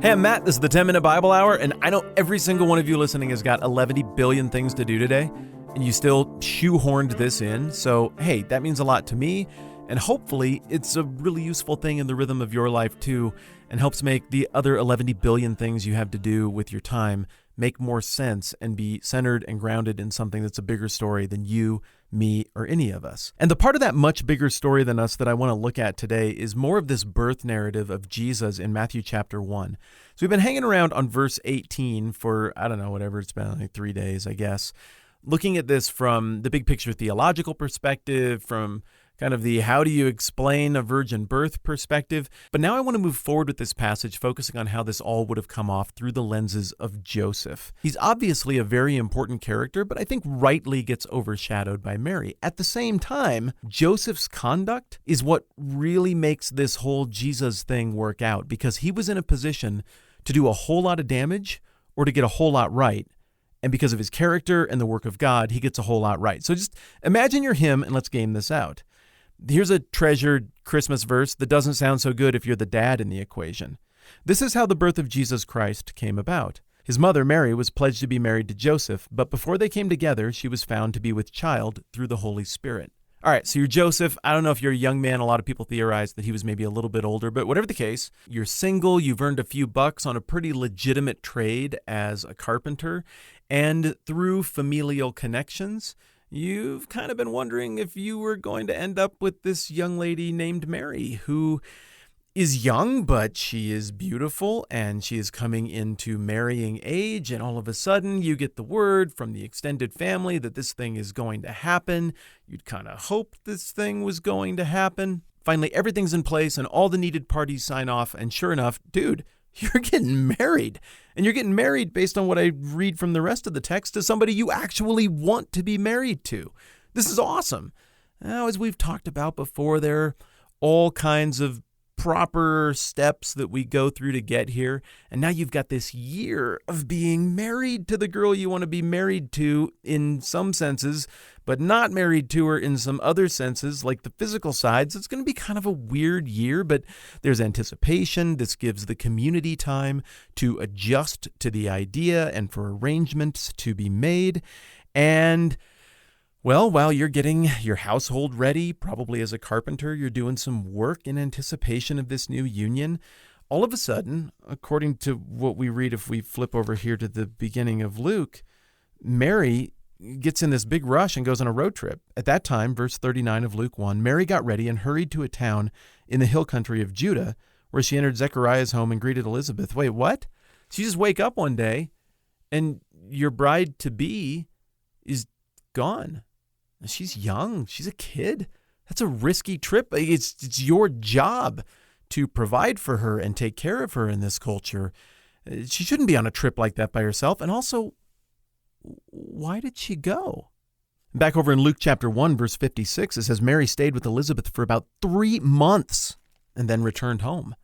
Hey, I'm Matt. This is the 10-Minute Bible Hour, and I know every single one of you listening has got 11 billion things to do today, and you still shoehorned this in. So, hey, that means a lot to me, and hopefully it's a really useful thing in the rhythm of your life too, and helps make the other 11 billion things you have to do with your time make more sense and be centered and grounded in something that's a bigger story than you, me, or any of us. And the part of that much bigger story than us that I want to look at today is more of this birth narrative of Jesus in Matthew chapter 1. So we've been hanging around on verse 18 for, I don't know, whatever, it's been like 3 days, I guess, looking at this from the big picture theological perspective, from kind of the how do you explain a virgin birth perspective. But now I want to move forward with this passage, focusing on how this all would have come off through the lenses of Joseph. He's obviously a very important character, but I think rightly gets overshadowed by Mary. At the same time, Joseph's conduct is what really makes this whole Jesus thing work out, because he was in a position to do a whole lot of damage or to get a whole lot right. And because of his character and the work of God, he gets a whole lot right. So just imagine you're him and let's game this out. Here's a treasured Christmas verse that doesn't sound so good if you're the dad in the equation. This is how the birth of Jesus Christ came about. His mother, Mary, was pledged to be married to Joseph, but before they came together, she was found to be with child through the Holy Spirit. All right, so you're Joseph. I don't know if you're a young man. A lot of people theorize that he was maybe a little bit older, but whatever the case, you're single, you've earned a few bucks on a pretty legitimate trade as a carpenter, and through familial connections, you've kind of been wondering if you were going to end up with this young lady named Mary, who is young, but she is beautiful, and she is coming into marrying age, and all of a sudden you get the word from the extended family that this thing is going to happen. You'd kind of hoped this thing was going to happen. Finally, everything's in place, and all the needed parties sign off, and sure enough, dude, you're getting married. And you're getting married, based on what I read from the rest of the text, to somebody you actually want to be married to. This is awesome. Now, as we've talked about before, there are all kinds of proper steps that we go through to get here. And now you've got this year of being married to the girl you want to be married to in some senses, but not married to her in some other senses, like the physical side. So it's going to be kind of a weird year, but there's anticipation. This gives the community time to adjust to the idea and for arrangements to be made. And well, while you're getting your household ready, probably as a carpenter, you're doing some work in anticipation of this new union. All of a sudden, according to what we read, if we flip over here to the beginning of Luke, Mary gets in this big rush and goes on a road trip. At that time, verse 39 of Luke 1, Mary got ready and hurried to a town in the hill country of Judah, where she entered Zechariah's home and greeted Elizabeth. Wait, what? So you just wake up one day and your bride-to-be is gone. She's young. She's a kid. That's a risky trip. It's your job to provide for her and take care of her in this culture. She shouldn't be on a trip like that by herself. And also, why did she go? Back over in Luke chapter 1, verse 56, it says, Mary stayed with Elizabeth for about 3 months and then returned home.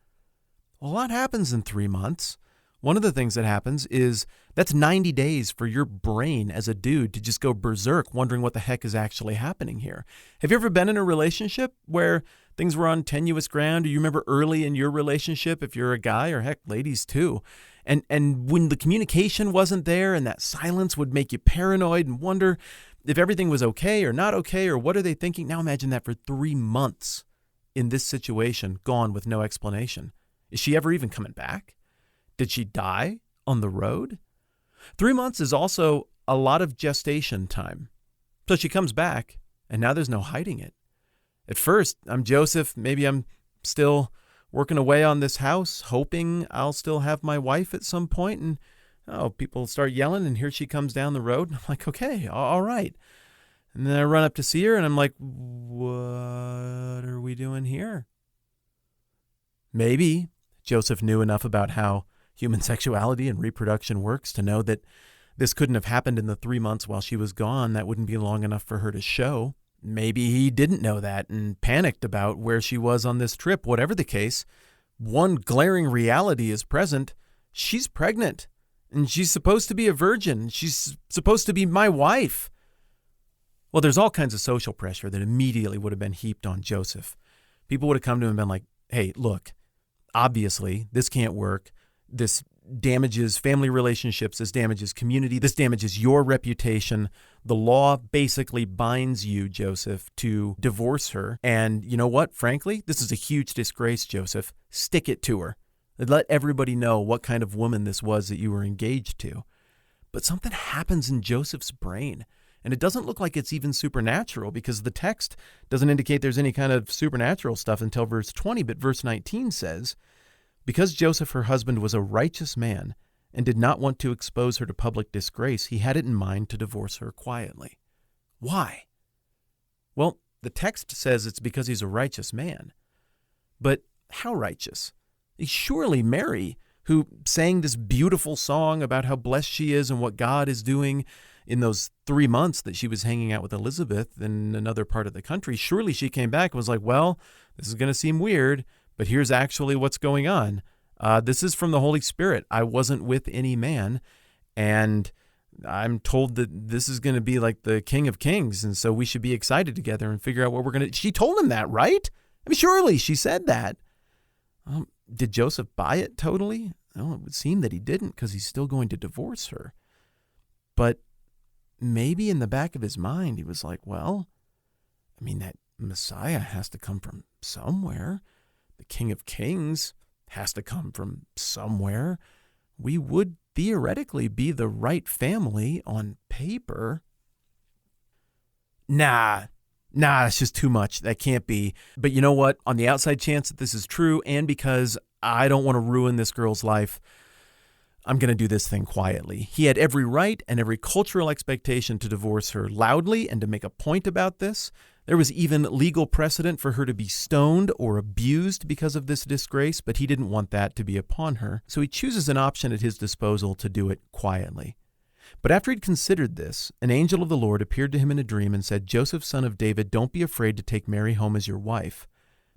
Well, a lot happens in 3 months. One of the things that happens is that's 90 days for your brain as a dude to just go berserk, wondering what the heck is actually happening here. Have you ever been in a relationship where things were on tenuous ground? Or you remember early in your relationship, if you're a guy, or heck, ladies too, and when the communication wasn't there and that silence would make you paranoid and wonder if everything was okay or not okay, or what are they thinking? Now imagine that for 3 months in this situation, gone with no explanation. Is she ever even coming back? Did she die on the road? 3 months is also a lot of gestation time. So she comes back, and now there's no hiding it. At first, I'm Joseph. Maybe I'm still working away on this house, hoping I'll still have my wife at some point. And people start yelling, and here she comes down the road. And I'm like, okay, all right. And then I run up to see her, and I'm like, what are we doing here? Maybe Joseph knew enough about how human sexuality and reproduction works to know that this couldn't have happened in the 3 months while she was gone. That wouldn't be long enough for her to show. Maybe he didn't know that and panicked about where she was on this trip. Whatever the case, one glaring reality is present. She's pregnant, and she's supposed to be a virgin. She's supposed to be my wife. Well, there's all kinds of social pressure that immediately would have been heaped on Joseph. People would have come to him and been like, hey, look, obviously this can't work. This damages family relationships. This damages community. This damages your reputation. The law basically binds you, Joseph, to divorce her. And you know what? Frankly, this is a huge disgrace, Joseph. Stick it to her. Let everybody know what kind of woman this was that you were engaged to. But something happens in Joseph's brain. And it doesn't look like it's even supernatural, because the text doesn't indicate there's any kind of supernatural stuff until verse 20. But verse 19 says, because Joseph, her husband, was a righteous man and did not want to expose her to public disgrace, he had it in mind to divorce her quietly. Why? Well, the text says it's because he's a righteous man. But how righteous? Surely Mary, who sang this beautiful song about how blessed she is and what God is doing in those 3 months that she was hanging out with Elizabeth in another part of the country, surely she came back and was like, well, this is going to seem weird, but here's actually what's going on. This is from the Holy Spirit. I wasn't with any man, and I'm told that this is going to be like the King of Kings, and so we should be excited together and figure out what we're going to... She told him that, right? I mean, surely she said that. Did Joseph buy it totally? Well, it would seem that he didn't, because he's still going to divorce her. But maybe in the back of his mind, he was like, well, I mean, that Messiah has to come from somewhere. The King of Kings has to come from somewhere. We would theoretically be the right family on paper. Nah, it's just too much. That can't be. But you know what? On the outside chance that this is true, and because I don't want to ruin this girl's life, I'm going to do this thing quietly. He had every right and every cultural expectation to divorce her loudly and to make a point about this. There was even legal precedent for her to be stoned or abused because of this disgrace, but he didn't want that to be upon her. So he chooses an option at his disposal to do it quietly. But after he'd considered this, an angel of the Lord appeared to him in a dream and said, Joseph, son of David, don't be afraid to take Mary home as your wife,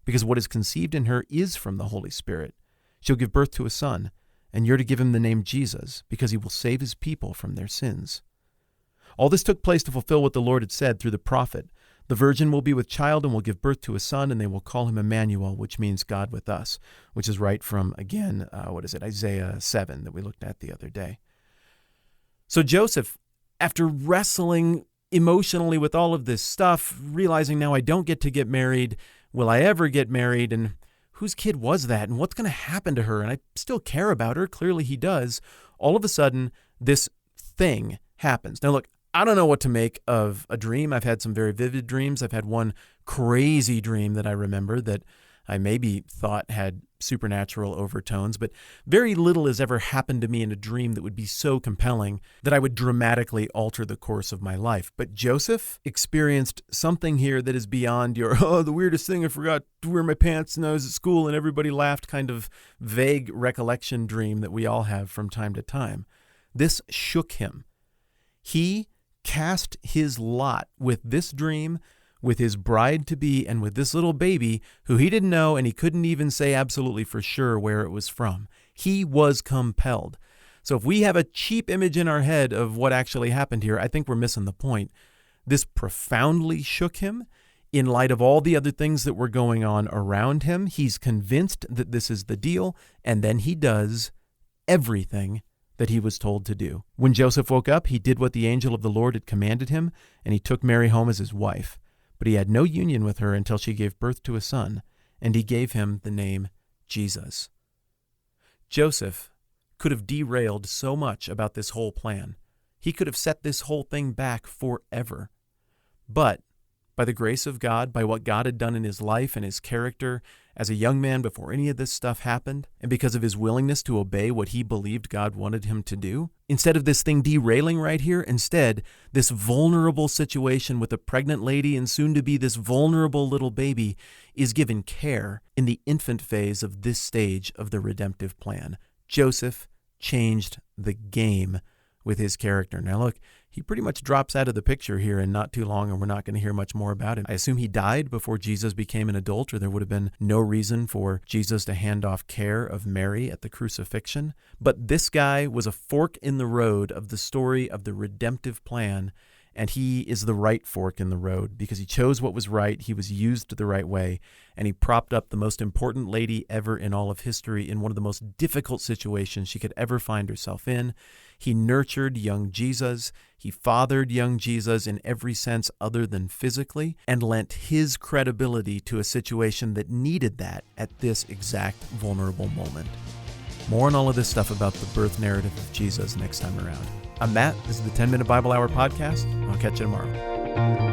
because what is conceived in her is from the Holy Spirit. She'll give birth to a son, and you're to give him the name Jesus, because he will save his people from their sins. All this took place to fulfill what the Lord had said through the prophet. The virgin will be with child and will give birth to a son, and they will call him Emmanuel, which means God with us, which is right from, again, Isaiah 7 that we looked at the other day. So Joseph, after wrestling emotionally with all of this stuff, realizing now I don't get to get married, will I ever get married, and whose kid was that, and what's going to happen to her, and I still care about her, clearly he does, all of a sudden, this thing happens. Now look, I don't know what to make of a dream. I've had some very vivid dreams. I've had one crazy dream that I remember that I maybe thought had supernatural overtones, but very little has ever happened to me in a dream that would be so compelling that I would dramatically alter the course of my life. But Joseph experienced something here that is beyond your, the weirdest thing, I forgot to wear my pants and I was at school and everybody laughed kind of vague recollection dream that we all have from time to time. This shook him. He cast his lot with this dream, with his bride-to-be, and with this little baby who he didn't know, and he couldn't even say absolutely for sure where it was from. He was compelled. So if we have a cheap image in our head of what actually happened here, I think we're missing the point. This profoundly shook him. In light of all the other things that were going on around him, he's convinced that this is the deal, and then he does everything that he was told to do. When Joseph woke up, he did what the angel of the Lord had commanded him, and he took Mary home as his wife. But he had no union with her until she gave birth to a son, and he gave him the name Jesus. Joseph could have derailed so much about this whole plan. He could have set this whole thing back forever. But by the grace of God, by what God had done in his life and his character as a young man before any of this stuff happened, and because of his willingness to obey what he believed God wanted him to do, instead of this thing derailing right here, instead, this vulnerable situation with a pregnant lady and soon to be this vulnerable little baby is given care in the infant phase of this stage of the redemptive plan. Joseph changed the game with his character. Now look, he pretty much drops out of the picture here in not too long, and we're not going to hear much more about him. I assume he died before Jesus became an adult, or there would have been no reason for Jesus to hand off care of Mary at the crucifixion. But this guy was a fork in the road of the story of the redemptive plan, And he is the right fork in the road because he chose what was right, he was used the right way, and he propped up the most important lady ever in all of history in one of the most difficult situations she could ever find herself in. He nurtured young Jesus, he fathered young Jesus in every sense other than physically, and lent his credibility to a situation that needed that at this exact vulnerable moment. More on all of this stuff about the birth narrative of Jesus next time around. I'm Matt. This is the 10 Minute Bible Hour podcast. I'll catch you tomorrow.